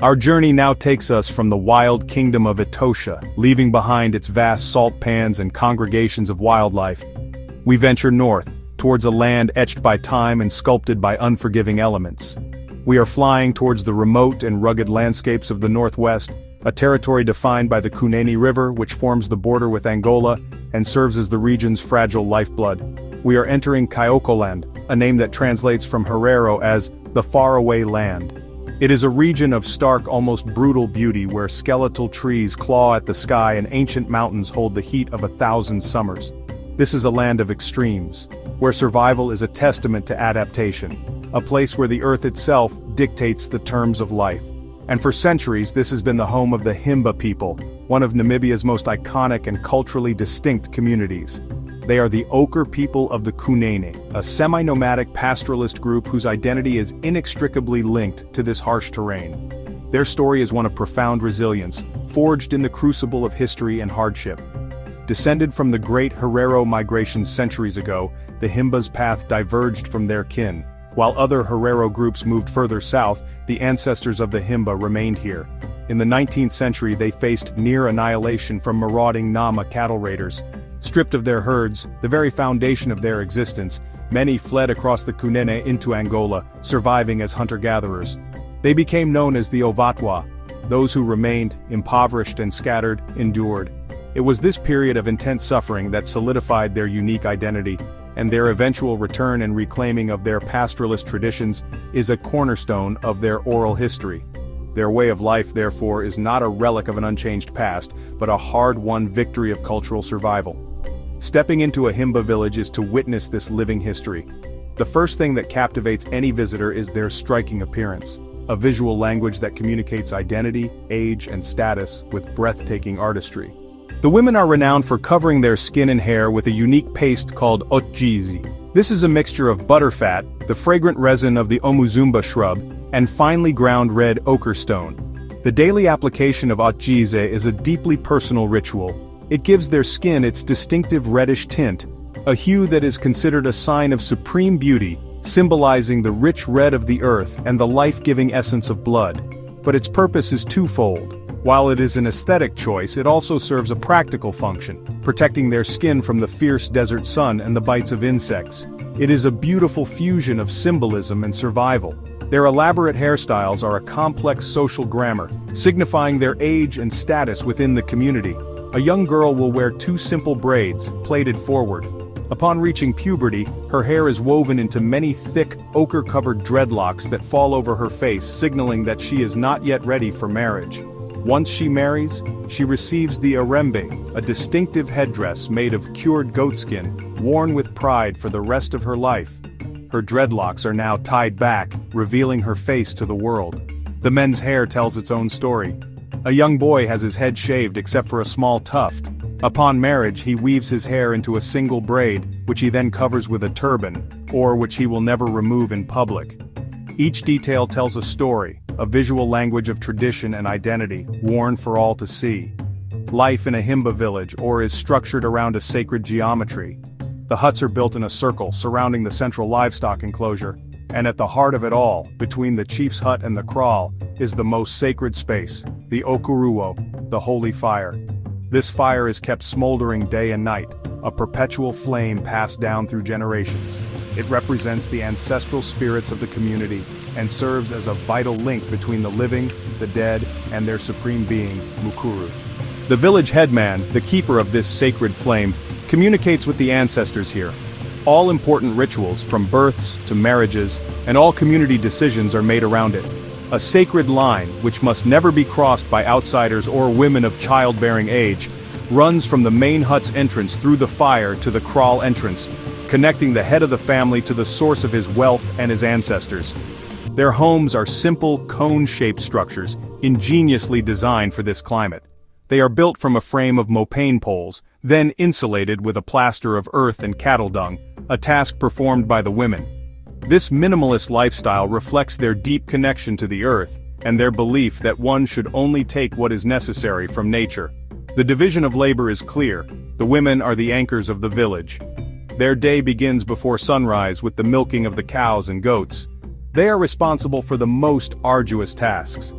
Our journey now takes us from the wild kingdom of Etosha, leaving behind its vast salt pans and congregations of wildlife. We venture north, towards a land etched by time and sculpted by unforgiving elements. We are flying towards the remote and rugged landscapes of the Northwest, a territory defined by the Kunene River, which forms the border with Angola and serves as the region's fragile lifeblood. We are entering Kyokoland, a name that translates from Herero as the faraway land. It is a region of stark, almost brutal beauty where skeletal trees claw at the sky and ancient mountains hold the heat of 1,000 summers. This is a land of extremes, where survival is a testament to adaptation, a place where the earth itself dictates the terms of life. And for centuries this has been the home of the Himba people, one of Namibia's most iconic and culturally distinct communities. They are the Ochre people of the Kunene, a semi-nomadic pastoralist group whose identity is inextricably linked to this harsh terrain. Their story is one of profound resilience, forged in the crucible of history and hardship. Descended from the great Herero migration centuries ago, the Himba's path diverged from their kin. While other Herero groups moved further south, the ancestors of the Himba remained here. In the 19th century they faced near annihilation from marauding Nama cattle raiders. Stripped of their herds, the very foundation of their existence, many fled across the Kunene into Angola, surviving as hunter-gatherers. They became known as the Ovatwa. Those who remained, impoverished and scattered, endured. It was this period of intense suffering that solidified their unique identity, and their eventual return and reclaiming of their pastoralist traditions is a cornerstone of their oral history. Their way of life, therefore, is not a relic of an unchanged past, but a hard-won victory of cultural survival. Stepping into a Himba village is to witness this living history. The first thing that captivates any visitor is their striking appearance, a visual language that communicates identity, age, and status with breathtaking artistry. The women are renowned for covering their skin and hair with a unique paste called otjizi. This is a mixture of butterfat, the fragrant resin of the omuzumba shrub, and finely ground red ochre stone. The daily application of otjize is a deeply personal ritual. It gives their skin its distinctive reddish tint, a hue that is considered a sign of supreme beauty, symbolizing the rich red of the earth and the life-giving essence of blood. But its purpose is twofold. While it is an aesthetic choice, it also serves a practical function, protecting their skin from the fierce desert sun and the bites of insects. It is a beautiful fusion of symbolism and survival. Their elaborate hairstyles are a complex social grammar, signifying their age and status within the community. A young girl will wear two simple braids, plaited forward. Upon reaching puberty, her hair is woven into many thick, ochre-covered dreadlocks that fall over her face, signaling that she is not yet ready for marriage. Once she marries, she receives the arembe, a distinctive headdress made of cured goatskin, worn with pride for the rest of her life. Her dreadlocks are now tied back, revealing her face to the world. The men's hair tells its own story. A young boy has his head shaved except for a small tuft. Upon marriage, he weaves his hair into a single braid, which he then covers with a turban, or which he will never remove in public. Each detail tells a story, a visual language of tradition and identity, worn for all to see. Life in a Himba village is structured around a sacred geometry. The huts are built in a circle surrounding the central livestock enclosure, and at the heart of it all, between the chief's hut and the kraal, is the most sacred space, the okuruo, the holy fire. This fire is kept smoldering day and night, a perpetual flame passed down through generations. It represents the ancestral spirits of the community and serves as a vital link between the living, the dead, and their supreme being, Mukuru. The village headman, the keeper of this sacred flame, communicates with the ancestors here. All important rituals, from births to marriages, and all community decisions are made around it. A sacred line, which must never be crossed by outsiders or women of childbearing age, runs from the main hut's entrance through the fire to the kraal entrance, connecting the head of the family to the source of his wealth and his ancestors. Their homes are simple, cone-shaped structures, ingeniously designed for this climate. They are built from a frame of mopane poles, then insulated with a plaster of earth and cattle dung, a task performed by the women. This minimalist lifestyle reflects their deep connection to the earth, and their belief that one should only take what is necessary from nature. The division of labor is clear. The women are the anchors of the village. Their day begins before sunrise with the milking of the cows and goats. They are responsible for the most arduous tasks.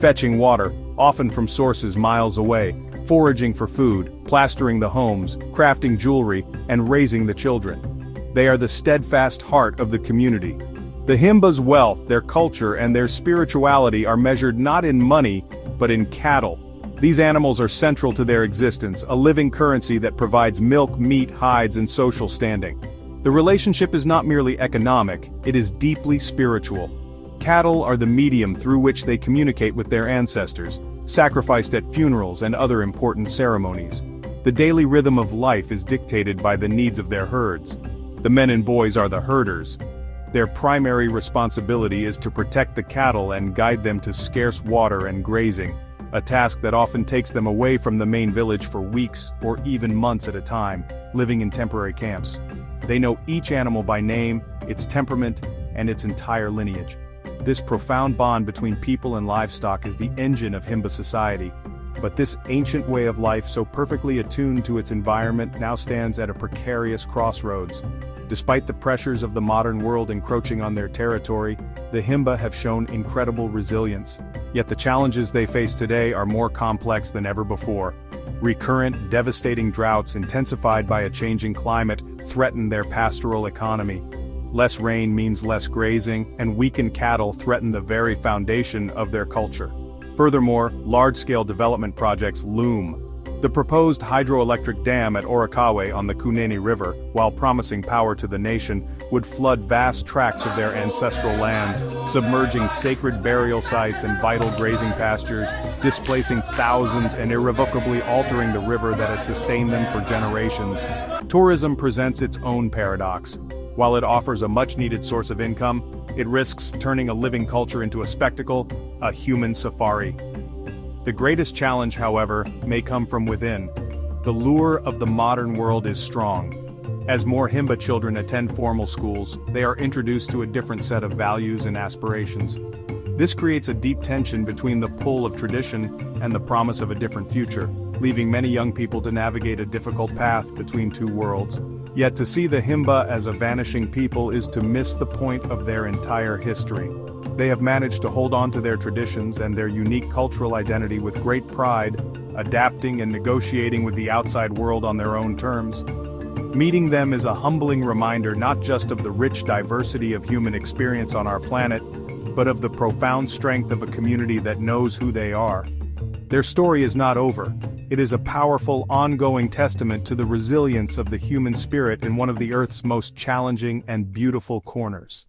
fetching water, often from sources miles away, foraging for food, plastering the homes, crafting jewelry, and raising the children. They are the steadfast heart of the community. The Himba's wealth, their culture, and their spirituality are measured not in money, but in cattle. These animals are central to their existence, a living currency that provides milk, meat, hides, and social standing. The relationship is not merely economic, it is deeply spiritual. Cattle are the medium through which they communicate with their ancestors, sacrificed at funerals and other important ceremonies. The daily rhythm of life is dictated by the needs of their herds. The men and boys are the herders. Their primary responsibility is to protect the cattle and guide them to scarce water and grazing, a task that often takes them away from the main village for weeks or even months at a time, living in temporary camps. They know each animal by name, its temperament, and its entire lineage. This profound bond between people and livestock is the engine of Himba society. But this ancient way of life, so perfectly attuned to its environment, now stands at a precarious crossroads. Despite the pressures of the modern world encroaching on their territory, the Himba have shown incredible resilience. Yet the challenges they face today are more complex than ever before. Recurrent, devastating droughts intensified by a changing climate threaten their pastoral economy. Less rain means less grazing, and weakened cattle threaten the very foundation of their culture. Furthermore, large-scale development projects loom. The proposed hydroelectric dam at Orakawe on the Kunene River, while promising power to the nation, would flood vast tracts of their ancestral lands, submerging sacred burial sites and vital grazing pastures, displacing thousands and irrevocably altering the river that has sustained them for generations. Tourism presents its own paradox. While it offers a much-needed source of income, it risks turning a living culture into a spectacle, a human safari. The greatest challenge, however, may come from within. The lure of the modern world is strong. As more Himba children attend formal schools, they are introduced to a different set of values and aspirations. This creates a deep tension between the pull of tradition and the promise of a different future, leaving many young people to navigate a difficult path between two worlds. Yet to see the Himba as a vanishing people is to miss the point of their entire history. They have managed to hold on to their traditions and their unique cultural identity with great pride, adapting and negotiating with the outside world on their own terms. Meeting them is a humbling reminder not just of the rich diversity of human experience on our planet, but of the profound strength of a community that knows who they are. Their story is not over. It is a powerful, ongoing testament to the resilience of the human spirit in one of the Earth's most challenging and beautiful corners.